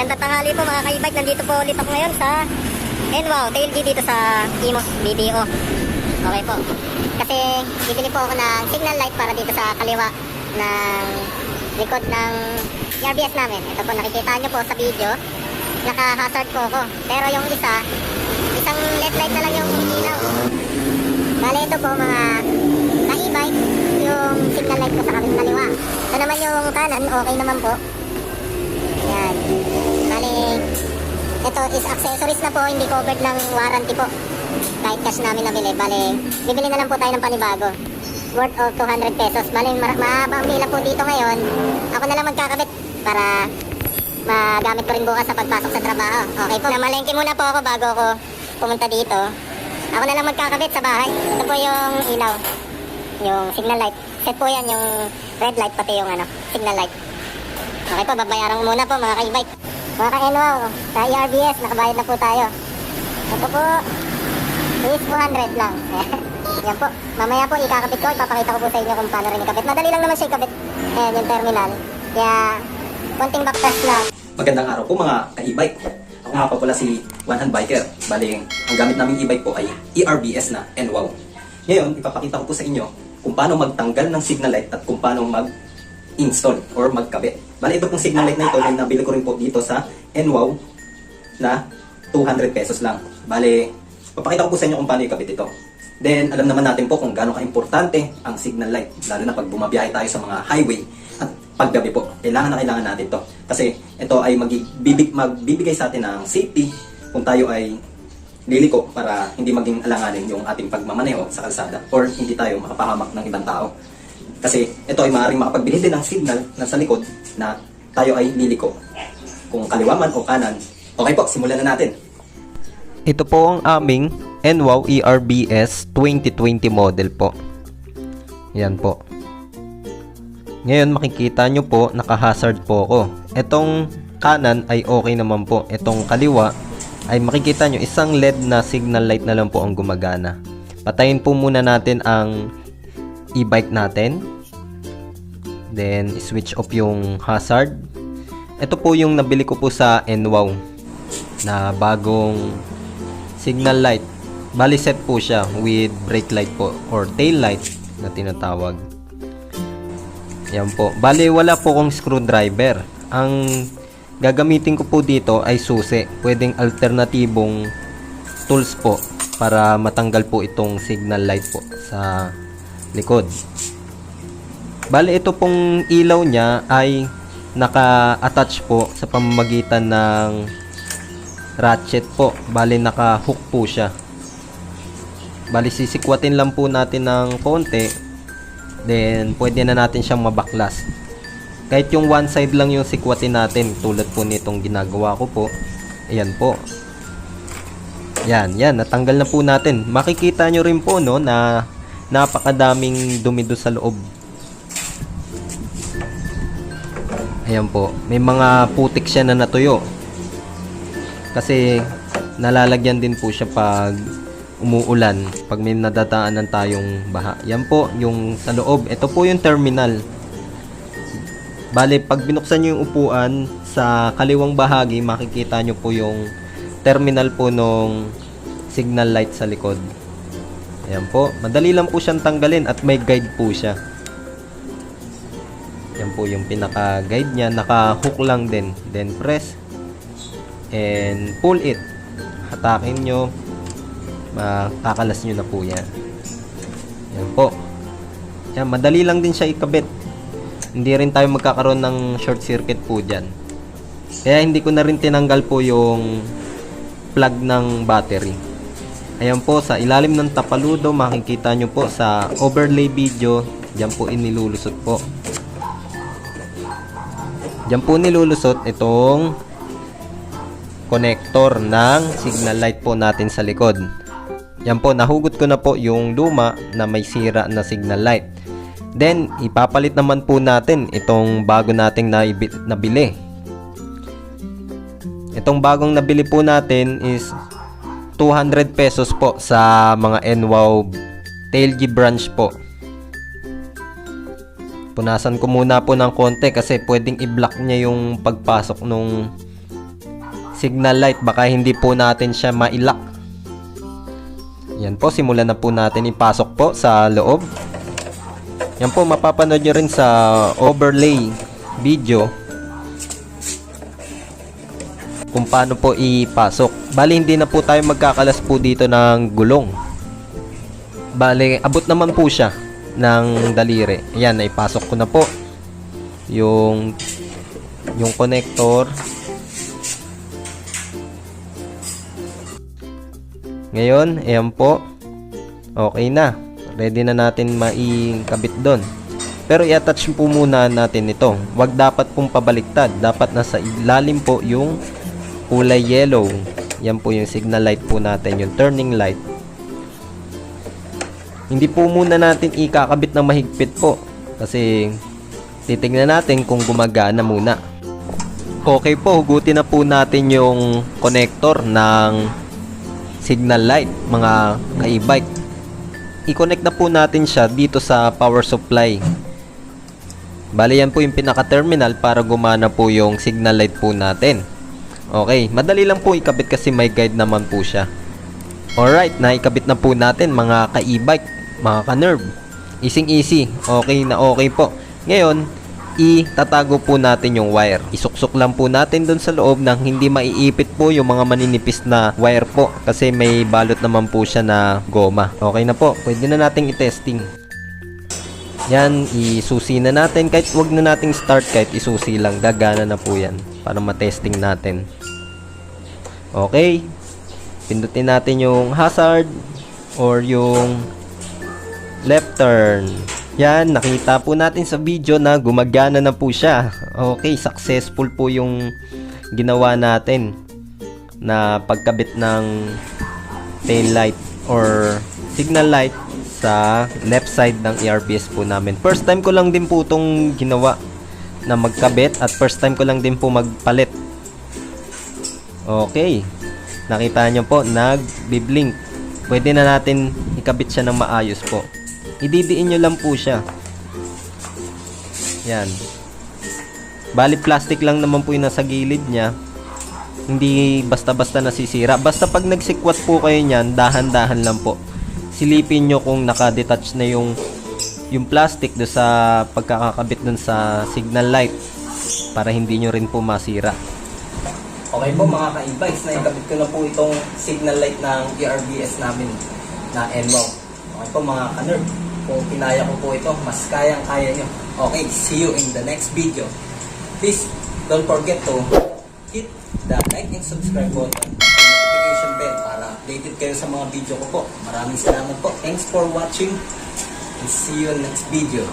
Magandang tanghali po mga kaibike. Nandito po ulit ako ngayon sa NWOW TLG dito sa Imos BDO. Okay po. Kasi bibili po ako ng signal light para dito sa kaliwa ng likod ng RBS namin. Ito po nakikita nyo po sa video. Naka-hazard po ako. Pero yung isang LED light na lang yung ilaw. Bale ito po mga ka-e-bike, yung signal light ko sa kaliwa. Ito naman yung kanan, okay naman po. Yan. Bale, ito is accessories na po, hindi covered ng warranty po. Kahit cash namin nabili. Bale, bibili na lang po tayo ng panibago. Worth of 200 pesos. Bale, mahabang pila po dito ngayon. Ako na lang magkakabit para magamit ko rin bukas sa pagpasok sa trabaho. Okay po, namalengke muna po ako bago ako pumunta dito. Ako na lang magkakabit sa bahay. Ito po yung ilaw. Yung signal light. Set po yan, yung red light pati yung signal light. Okay po, babayaran ko muna po mga ka-e-bike. Mga ka-NWOW, sa ERBS, nakabayad na po tayo. Ito po, is 200 lang. Yan po. Mamaya po, ikakabit ko. Ipapakita ko po sa inyo kung paano rin ikabit. Madali lang naman siya ikabit. Ayan, yung terminal. Kaya, konting backpass lang. Magandang araw po mga ka-e-bike. Ako nga pa pala si One Hand Biker. Bali, ang gamit naming e-bike po ay ERBS na NWOW. Ngayon, ipapakita ko po sa inyo kung paano magtanggal ng signal light at kung paano mag-install or magkabit. Bali, ito pong signal light na ito ay nabili ko rin po dito sa NWOW na 200 pesos lang. Bali, papakita ko po sa inyo kung paano ikabit ito. Then, alam naman natin po kung gaano ka-importante ang signal light. Lalo na pag bumabiyahe tayo sa mga highway at paggabi po. Kailangan na kailangan natin to. Kasi ito ay magbibigay sa atin ng safety kung tayo ay liliko para hindi maging alanganin yung ating pagmamaneho sa kalsada or hindi tayo makapahamak ng ibang tao. Kasi ito ay maaaring makapagbigay din ng signal na sa likod na tayo ay liliko. Kung kaliwa man o kanan. Okay po, simulan na natin. Ito po ang aming NWOW ERBS 2020 model po. Yan po. Ngayon makikita nyo po, naka-hazard po ako. Itong kanan ay okay naman po. Itong kaliwa ay makikita nyo, isang LED na signal light na lang po ang gumagana. Patayin po muna natin ang e-bike natin. Then, switch off yung hazard. Ito po yung nabili ko po sa NWOW na bagong signal light. Bali set po siya with brake light po or tail light na tinatawag. Yan po. Bali wala po kong screwdriver. Ang gagamitin ko po dito ay susi. Pwedeng alternatibong tools po para matanggal po itong signal light po sa likod. Bali ito pong ilaw niya ay naka-attach po sa pamamagitan ng ratchet po. Bali naka-hook po siya. Bali sisikwatin lang po natin ng konti. Then pwede na natin siyang mabaklas. Kahit yung one side lang yung sikwatin natin, tulad po nitong ginagawa ko po. Ayan po. Yan, natanggal na po natin. Makikita nyo rin po no na napakadaming dumi doon sa loob. Ayan po. May mga putik siya na natuyo. Kasi nalalagyan din po siya pag umuulan, pag may nadadaanan tayong baha. Yan po yung sa loob. Ito po yung terminal. Bale, pag binuksan nyo yung upuan sa kaliwang bahagi, makikita nyo po yung terminal po nung signal light sa likod. Ayan po. Madali lang po siyang tanggalin at may guide po siya. Yan po yung pinaka-guide niya. Naka-hook lang din. Then press and pull it. Hatakin nyo. Makakalas nyo na po yan. Yan po. Yan, madali lang din siya ikabit. Hindi rin tayo magkakaroon ng short circuit po dyan. Kaya hindi ko na rin tinanggal po yung plug ng battery. Ayan po, sa ilalim ng tapaludo, makikita nyo po sa overlay video. Diyan po inilulusot po. Diyan po nilulusot itong connector ng signal light po natin sa likod. Yan po, nahugot ko na po yung luma na may sira na signal light. Then, ipapalit naman po natin itong bago nating nabili. Itong bagong nabili po natin is 200 pesos po sa mga NWOW TLG branch po. Punasan ko muna po ng konti kasi pwedeng i-block niya yung pagpasok nung signal light, baka hindi po natin siya mailak. Yan po, simulan na po natin ipasok po sa loob. Yan po, mapapanood nyo rin sa overlay video kung paano po ipasok. Bali, hindi na po tayo magkakalas po dito ng gulong. Bali, abot naman po siya ng daliri. Ayan, naipasok ko na po yung connector. Ngayon, ayan po. Okay na. Ready na natin maikabit doon. Pero i-attach po muna natin ito. Wag dapat pong pabaliktad. Dapat nasa ilalim po yung kulay yellow. Yan po yung signal light po natin, yung turning light. Hindi po muna natin ikakabit ng mahigpit po. Kasi titignan natin kung gumagana muna. Okay po, hugutin na po natin yung connector ng signal light, mga ka-e-bike. I-connect na po natin siya dito sa power supply. Bali, yan po yung pinaka-terminal para gumana po yung signal light po natin. Okay, madali lang po ikabit kasi may guide naman po siya. Alright, naikabit na po natin mga ka-e-bike, mga ka-nerve. Easy. Okay na okay po. Ngayon, itatago po natin yung wire. Isuksok lang po natin dun sa loob nang hindi maiipit po yung mga maninipis na wire po kasi may balot naman po siya na goma. Okay na po, pwede na nating i-testing. Yan, isusi na natin. Kahit wag na nating start, kahit isusi lang, gagana na po yan para matesting natin. Okay, pindutin natin yung hazard or yung left turn. Yan, nakita po natin sa video na gumagana na po siya. Okay, successful po yung ginawa natin na pagkabit ng tail light or signal light sa left side ng ARBS po namin. First time ko lang din po itong ginawa na magkabit at first time ko lang din po magpalit. Okay, nakita nyo po, nag-blink. Pwede na natin ikabit siya ng maayos po. Ididiin nyo lang po siya. Yan. Bali, plastic lang naman po yung nasa gilid niya. Hindi basta-basta nasisira. Basta pag nagsikwat po kayo niyan, dahan-dahan lang po. Silipin nyo kung naka-detach na yung plastic do sa pagkakakabit dun sa signal light para hindi nyo rin po masira. Okay po mga ka-e-bikes, naikabit ko na po itong signal light ng ARBS namin na NWOW. Okay po mga ka-nerve. Kung kinaya ko po ito, mas kayang-kaya nyo. Okay, see you in the next video. Please, don't forget to hit the like and subscribe button and notification bell para updated kayo sa mga video ko po. Maraming salamat po. Thanks for watching and see you in the next video.